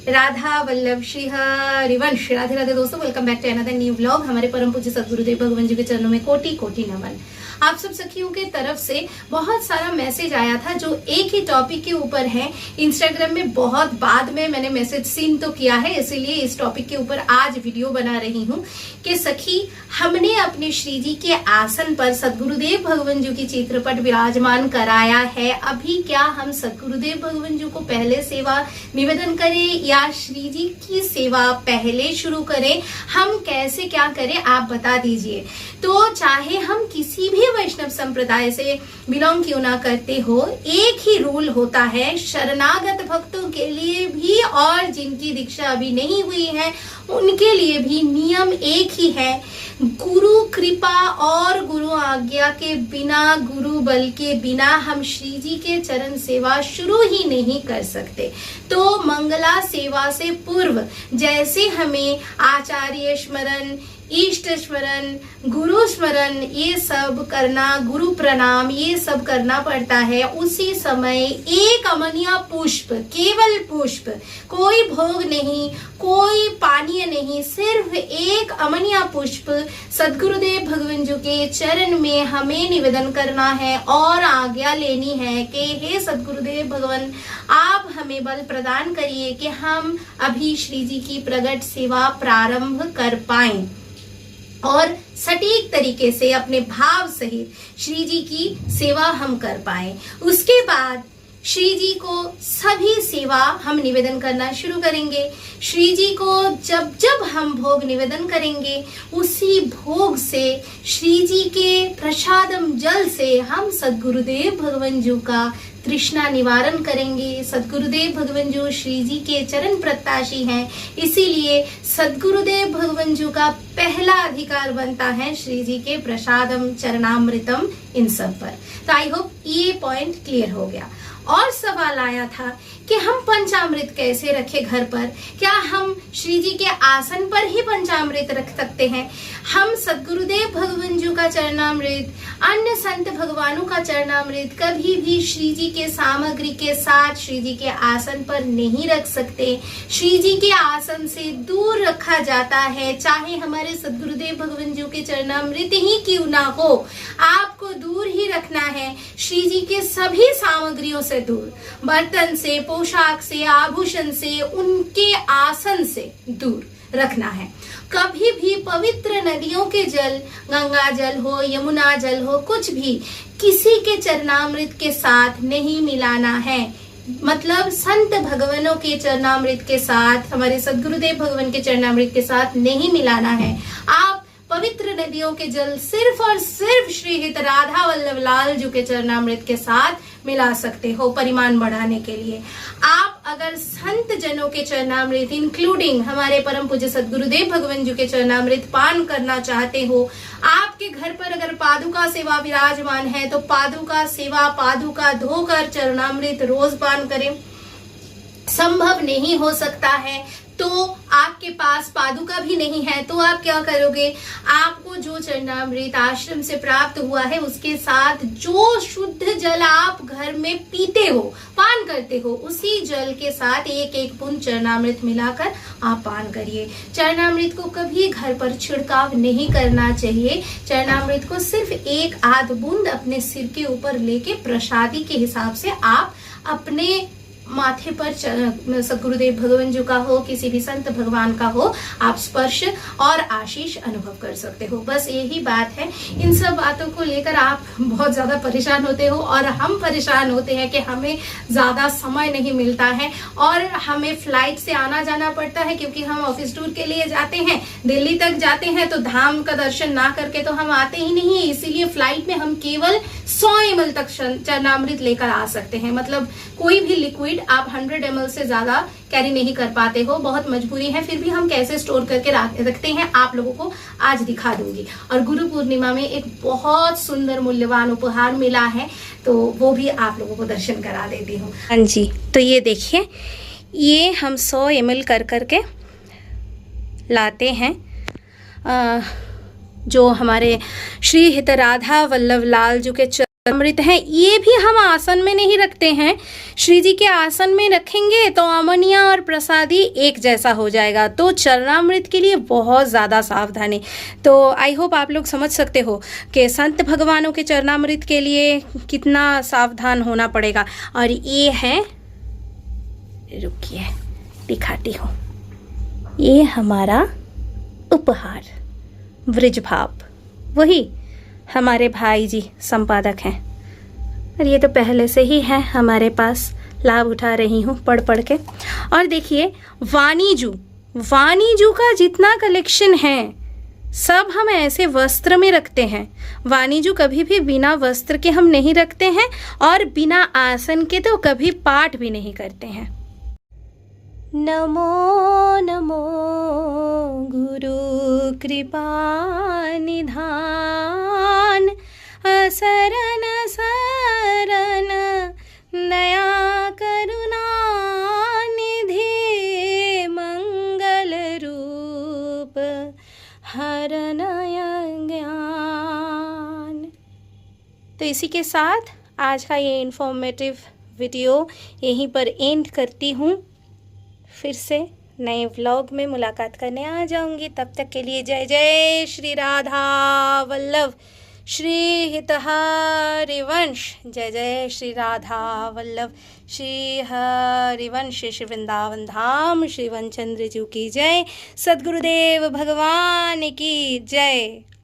राधा वल्लभ श्री हरिवंश। राधे राधे दोस्तों, welcome back to another new vlog. हमारे परम पूज्य सद्गुरुदेव भगवान जी के चरणों में कोटि कोटि नमन। आप सब सखियों के तरफ से बहुत सारा मैसेज आया था जो एक ही टॉपिक के ऊपर है। इंस्टाग्राम में बहुत बाद में मैंने मैसेज सीन तो किया है, इसीलिए इस टॉपिक के ऊपर आज वीडियो बना रही हूँ कि सखी, हमने अपने श्री जी के आसन पर सद्गुरुदेव भगवान जी की चित्रपट विराजमान कराया है। अभी क्या हम सद्गुरुदेव भगवान जी को पहले सेवा निवेदन करें या श्री जी की सेवा पहले शुरू करें? हम कैसे क्या करें, आप बता दीजिए। तो चाहे हम किसी भी वैष्णव संप्रदाय से बिलोंग क्यों ना करते हो, एक ही रूल होता है शरणागत भक्तों के लिए भी और जिनकी दीक्षा अभी नहीं हुई है उनके लिए भी नियम एक ही है। गुरु कृपा और गुरु आज्ञा के बिना, गुरु बल के बिना हम श्री जी के चरण सेवा शुरू ही नहीं कर सकते। तो मंगला सेवा से पूर्व जैसे हमें आचार्य स्मरण, इष्ट स्मरण, गुरु स्मरण ये सब करना, गुरु प्रणाम ये सब करना पड़ता है, उसी समय एक अमनिया पुष्प, केवल पुष्प, कोई भोग नहीं, कोई पानीय नहीं, सिर्फ एक अमनिया पुष्प सद्गुरुदेव भगवान जी के चरण में हमें निवेदन करना है और आज्ञा लेनी है कि हे सद्गुरुदेव भगवान, आप हमें बल प्रदान करिए कि हम अभी श्री जी की प्रगट सेवा प्रारंभ कर पाएं और सटीक तरीके से अपने भाव सहित श्री जी की सेवा हम कर पाए। उसके बाद श्री जी को सभी सेवा हम निवेदन करना शुरू करेंगे। श्री जी को जब जब हम भोग निवेदन करेंगे उसी भोग से, श्री जी के प्रसादम जल से हम सद्गुरुदेव भगवान जी का तृष्णा निवारण करेंगे। सद्गुरुदेव भगवान जी श्री जी के चरण प्रत्याशी हैं, इसीलिए सद्गुरुदेव भगवान जी का पहला अधिकार बनता है श्री जी के प्रसादम चरणामृतम इन सब पर। तो आई होप ये पॉइंट क्लियर हो गया। और सवाल आया था कि हम पंचामृत कैसे रखें घर पर? क्या हम श्री जी के आसन पर ही पंचामृत रख सकते हैं? हम सद्गुरुदेव भगवान जी का चरणामृत, अन्य संत भगवानों का चरणामृत कभी भी श्री जी के सामग्री के साथ श्री जी के आसन पर नहीं रख सकते। श्री जी के आसन से दूर रखा जाता है, चाहे हमारे सद्गुरुदेव भगवान जी के चरणामृत ही क्यों ना हो, आपको दूर ही रखना है। श्री जी के सभी सामग्रियों से दूर, बर्तन से, पोशाक से, आभूषण से, उनके आसन से दूर रखना है। कभी भी पवित्र नदियों के जल, गंगा जल हो, यमुना जल हो, कुछ भी किसी के चरणामृत के साथ नहीं मिलाना है। मतलब संत भगवानों के चरणामृत के साथ, हमारे सद्गुरुदेव भगवान के चरणामृत के साथ नहीं मिलाना है। आप पवित्र नदियों के जल सिर्फ और सिर्फ श्री हित राधा वल्लभ लाल जी के चरणामृत के साथ मिला सकते हो परिमाण बढ़ाने के लिए। आप अगर संत जनों के चरणामृत इंक्लूडिंग हमारे परम पूज्य सद्गुरुदेव भगवान जी के चरणामृत पान करना चाहते हो, आपके घर पर अगर पादुका सेवा विराजमान है तो पादुका सेवा, पादुका धोकर चरणामृत रोज पान करें। संभव नहीं हो सकता है तो आपके पास पादुका भी नहीं है तो आप क्या करोगे? आपको जो चरणामृत आश्रम से प्राप्त हुआ है उसके साथ जो शुद्ध जल आप घर में पीते हो, पान करते हो, उसी जल के साथ एक एक बूंद चरणामृत मिलाकर आप पान करिए। चरणामृत को कभी घर पर छिड़काव नहीं करना चाहिए। चरणामृत को सिर्फ एक आध बूंद अपने सिर के ऊपर लेके प्रसादी के हिसाब से आप अपने माथे पर सद्गुरुदेव भगवान जी का हो, किसी भी संत भगवान का हो, आप स्पर्श और आशीष अनुभव कर सकते हो। बस यही बात है। इन सब बातों को लेकर आप बहुत ज्यादा परेशान होते हो और हम परेशान होते हैं कि हमें ज्यादा समय नहीं मिलता है और हमें फ्लाइट से आना जाना पड़ता है, क्योंकि हम ऑफिस टूर के लिए जाते हैं, दिल्ली तक जाते हैं, तो धाम का दर्शन ना करके तो हम आते ही नहीं है। इसीलिए फ्लाइट में हम केवल 100 ml तक चरणामृत लेकर आ सकते हैं। मतलब कोई भी लिक्विड आप 100 ml से ज्यादा कैरी नहीं कर पाते हो, बहुत मजबूरी है। फिर भी हम कैसे स्टोर करके रखते हैं आप लोगों को आज दिखा दूंगी। और गुरु पूर्णिमा में एक बहुत सुंदर मूल्यवान उपहार मिला है, तो वो भी आप लोगों को दर्शन करा देती हूँ। हाँ जी, तो ये देखिए, ये हम 100 ml कर करके लाते हैं। जो हमारे श्री हित राधा वल्लभ लाल जी के अमृत है, ये भी हम आसन में नहीं रखते हैं। श्री जी के आसन में रखेंगे तो अमनिया और प्रसादी एक जैसा हो जाएगा। तो चरणामृत के लिए बहुत ज़्यादा सावधानी। तो आई होप आप लोग समझ सकते हो कि संत भगवानों के चरणामृत के लिए कितना सावधान होना पड़ेगा। और ये है, रुकिए दिखाती हूँ, ये हमारा उपहार वृजभाव, वही हमारे भाई जी संपादक हैं। और ये तो पहले से ही है हमारे पास, लाभ उठा रही हूँ पढ़ के। और देखिए वाणीजू का जितना कलेक्शन है सब हम ऐसे वस्त्र में रखते हैं। वाणीजू कभी भी बिना वस्त्र के हम नहीं रखते हैं, और बिना आसन के तो कभी पाठ भी नहीं करते हैं। नमो नमो गुरु कृपा निधान, असरन सरन दया करुणा निधि, मंगल रूप हरन ज्ञान। तो इसी के साथ आज का ये इन्फॉर्मेटिव वीडियो यहीं पर एंड करती हूँ। फिर से नए व्लॉग में मुलाकात करने आ जाऊंगी। तब तक के लिए जय जय श्री राधा वल्लभ श्री हितहरिवंश। जय जय श्री राधा वल्लभ श्री हरिवंश। श्री वृंदावन धाम श्री वनचंद्र जी की जय। सद्गुरुदेव भगवान की जय।